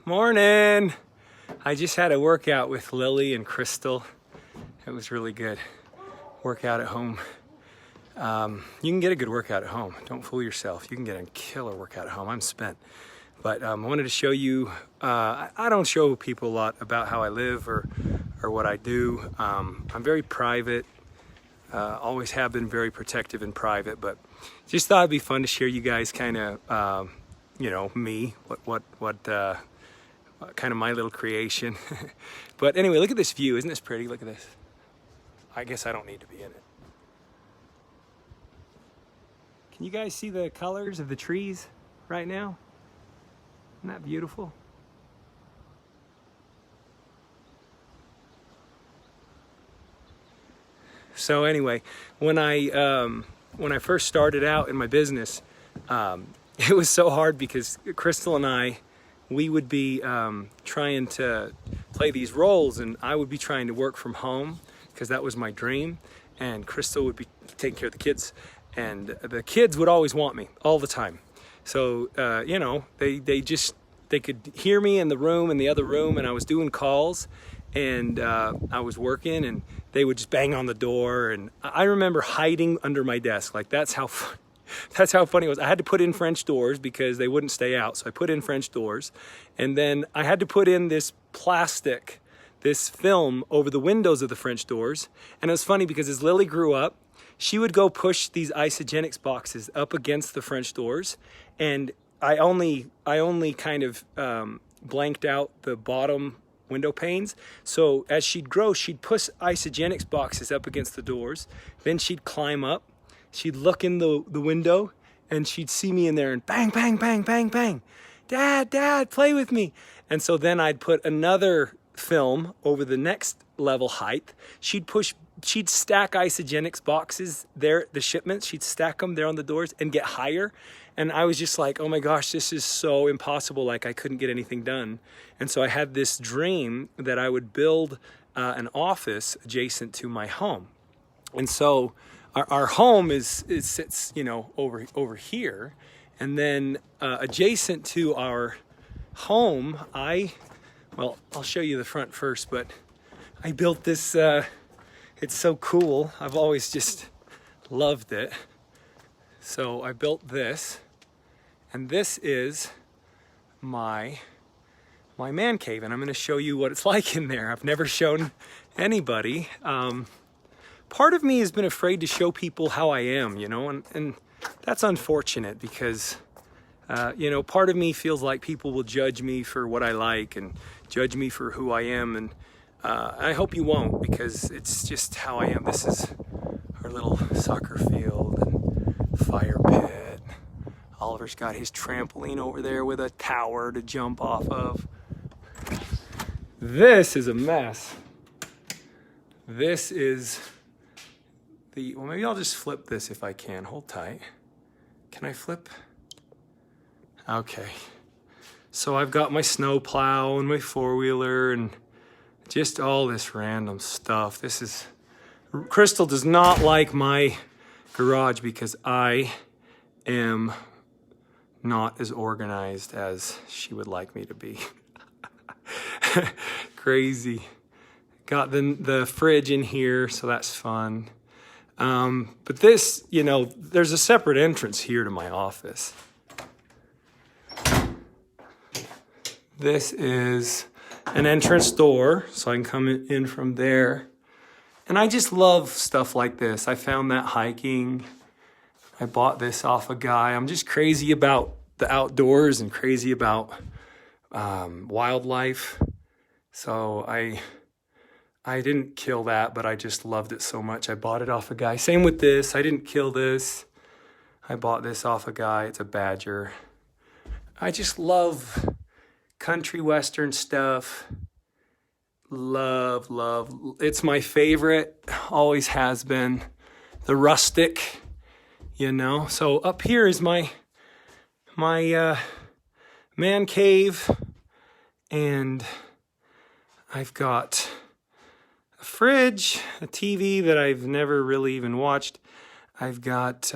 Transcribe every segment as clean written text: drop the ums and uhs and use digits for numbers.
Morning. I just had a workout with Lily and Crystal. It was really good. Workout at home. You can get a good workout at home. Don't fool yourself. You can get a killer workout at home. I'm spent. But I wanted to show you, I don't show people a lot about how I live or what I do. I'm very private. Always have been very protective and private, but just thought it'd be fun to share you guys kind of, me, what kind of my little creation. But anyway, look at this view. Isn't this pretty? Look at this. I guess I don't need to be in it. Can you guys see the colors of the trees right now? Isn't that beautiful? So anyway, when I first started out in my business, it was so hard because Crystal and I, we would be trying to play these roles, and I would be trying to work from home because that was my dream, and Crystal would be taking care of the kids, and the kids would always want me all the time. So they could hear me in the other room, and I was doing calls, and I was working, and they would just bang on the door, and I remember hiding under my desk. Like that's how funny it was. I had to put in French doors because they wouldn't stay out. So I put in French doors, and then I had to put in this film over the windows of the French doors. And it was funny because as Lily grew up, she would go push these Isagenix boxes up against the French doors. And I only kind of blanked out the bottom window panes. So as she'd grow, she'd push Isagenix boxes up against the doors. Then she'd climb up. She'd look in the window, and she'd see me in there, and bang, bang, bang, bang, bang. Dad, play with me. And so then I'd put another film over the next level height. She'd stack Isagenix boxes there, the shipments, she'd stack them there on the doors and get higher. And I was just like, oh my gosh, this is so impossible. Like I couldn't get anything done. And so I had this dream that I would build an office adjacent to my home. And so our home sits, over here, and then adjacent to our home, I'll show you the front first, but I built this, it's so cool. I've always just loved it. So I built this, and this is my man cave, and I'm gonna show you what it's like in there. I've never shown anybody. Part of me has been afraid to show people how I am, and that's unfortunate because, part of me feels like people will judge me for what I like and judge me for who I am, and I hope you won't because it's just how I am. This is our little soccer field and fire pit. Oliver's got his trampoline over there with a tower to jump off of. This is a mess. This is well, maybe I'll just flip this if I can. Hold tight. Can I flip? Okay. So I've got my snow plow and my four-wheeler and just all this random stuff. Crystal does not like my garage because I am not as organized as she would like me to be. Crazy. Got the fridge in here, so that's fun. But this, there's a separate entrance here to my office. This is an entrance door, so I can come in from there. And I just love stuff like this. I found that hiking. I bought this off a guy. I'm just crazy about the outdoors and crazy about wildlife. So I didn't kill that, but I just loved it so much. I bought it off a guy. Same with this. I didn't kill this. I bought this off a guy. It's a badger. I just love country western stuff. Love. It's my favorite. Always has been. The rustic, So up here is my man cave, and I've got a fridge, a TV that I've never really even watched. I've got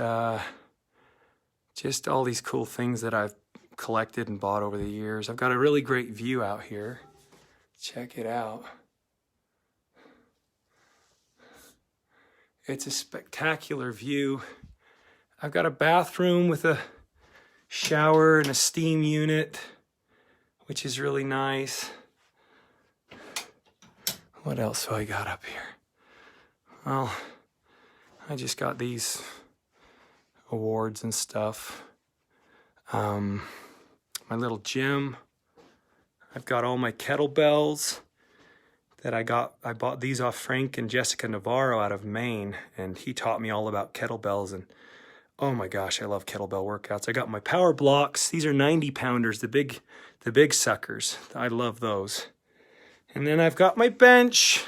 just all these cool things that I've collected and bought over the years. I've got a really great view out here. Check it out. It's a spectacular view. I've got a bathroom with a shower and a steam unit, which is really nice. What else do I got up here? Well, I just got these awards and stuff. My little gym. I've got all my kettlebells that I bought these off Frank and Jessica Navarro out of Maine, and he taught me all about kettlebells, and oh my gosh, I love kettlebell workouts. I got my power blocks. These are 90 pounders, the big suckers. I love those. And then I've got my bench.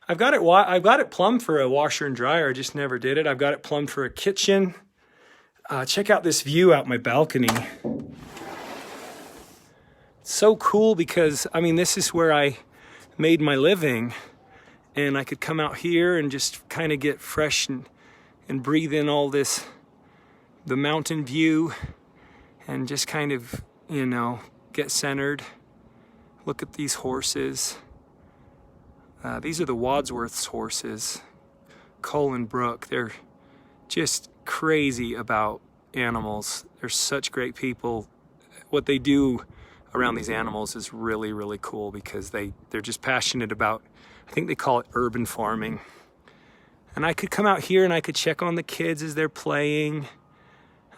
I've got it plumbed for a washer and dryer. I just never did it. I've got it plumbed for a kitchen. Check out this view out my balcony. It's so cool because, I mean, this is where I made my living, and I could come out here and just kind of get fresh and breathe in all this, the mountain view, and just kind of, you know, get centered. Look at these horses. These are the Wadsworth's horses, Cole and Brooke. They're just crazy about animals. They're such great people. What they do around these animals is really, really cool because they're just passionate about, I think they call it urban farming. And I could come out here and I could check on the kids as they're playing.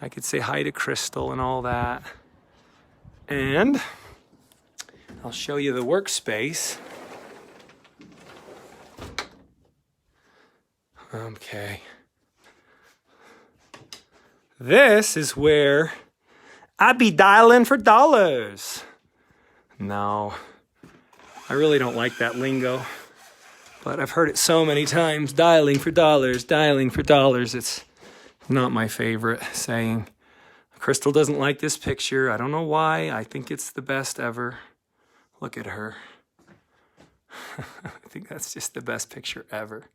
I could say hi to Crystal and all that. And I'll show you the workspace. Okay. This is where I be dialing for dollars. No, I really don't like that lingo, but I've heard it so many times. Dialing for dollars, dialing for dollars. It's not my favorite saying. Crystal doesn't like this picture. I don't know why. I think it's the best ever. Look at her. I think that's just the best picture ever.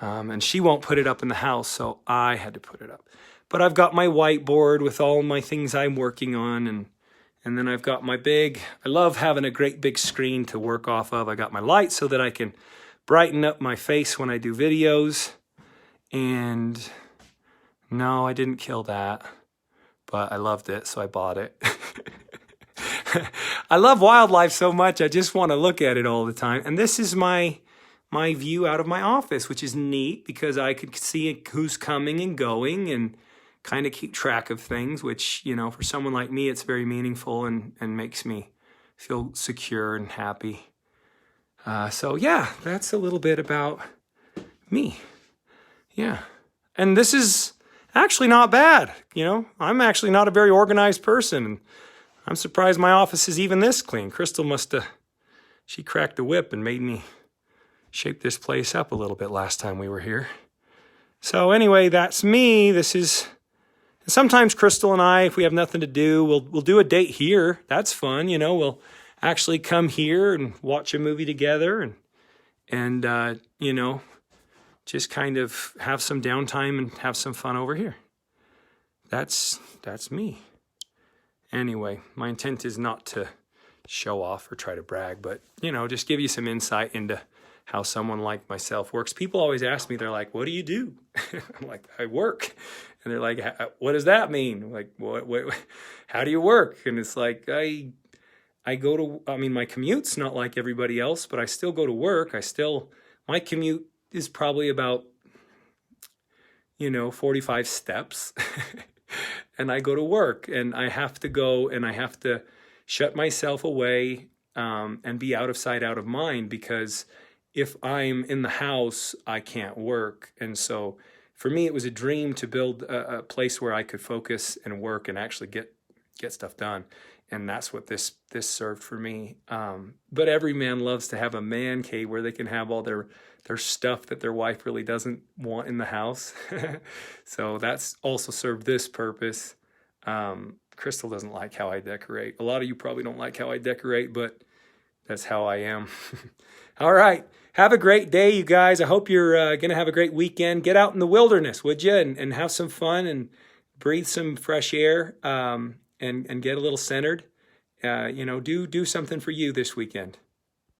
And she won't put it up in the house, so I had to put it up. But I've got my whiteboard with all my things I'm working on, and then I've got my I love having a great big screen to work off of. I got my light so that I can brighten up my face when I do videos. And no, I didn't kill that, but I loved it, so I bought it. I love wildlife so much, I just want to look at it all the time. And this is my view out of my office, which is neat because I could see who's coming and going and kind of keep track of things, which, you know, for someone like me, it's very meaningful and makes me feel secure and happy. So yeah, that's a little bit about me. Yeah. And this is actually not bad. You know, I'm actually not a very organized person. I'm surprised my office is even this clean. Crystal she cracked the whip and made me shape this place up a little bit last time we were here. So anyway, that's me. Sometimes Crystal and I, if we have nothing to do, we'll do a date here. That's fun, you know. We'll actually come here and watch a movie together and you know, just kind of have some downtime and have some fun over here. That's me. Anyway, my intent is not to show off or try to brag, but, you know, just give you some insight into how someone like myself works. People always ask me, they're like, what do you do? I'm like, I work. And they're like, what does that mean? I'm like, what, how do you work? And it's like, I mean, my commute's not like everybody else, but I still go to work. My commute is probably about, 45 steps. And I go to work and I have to go and I have to shut myself away and be out of sight, out of mind, because if I'm in the house, I can't work. And so for me, it was a dream to build a place where I could focus and work and actually get stuff done. And that's what this served for me. But every man loves to have a man cave where they can have all their stuff that their wife really doesn't want in the house. So that's also served this purpose. Crystal doesn't like how I decorate. A lot of you probably don't like how I decorate, but that's how I am. All right. Have a great day, you guys. I hope you're going to have a great weekend. Get out in the wilderness, would you? And have some fun and breathe some fresh air. and get a little centered. You know, do something for you this weekend.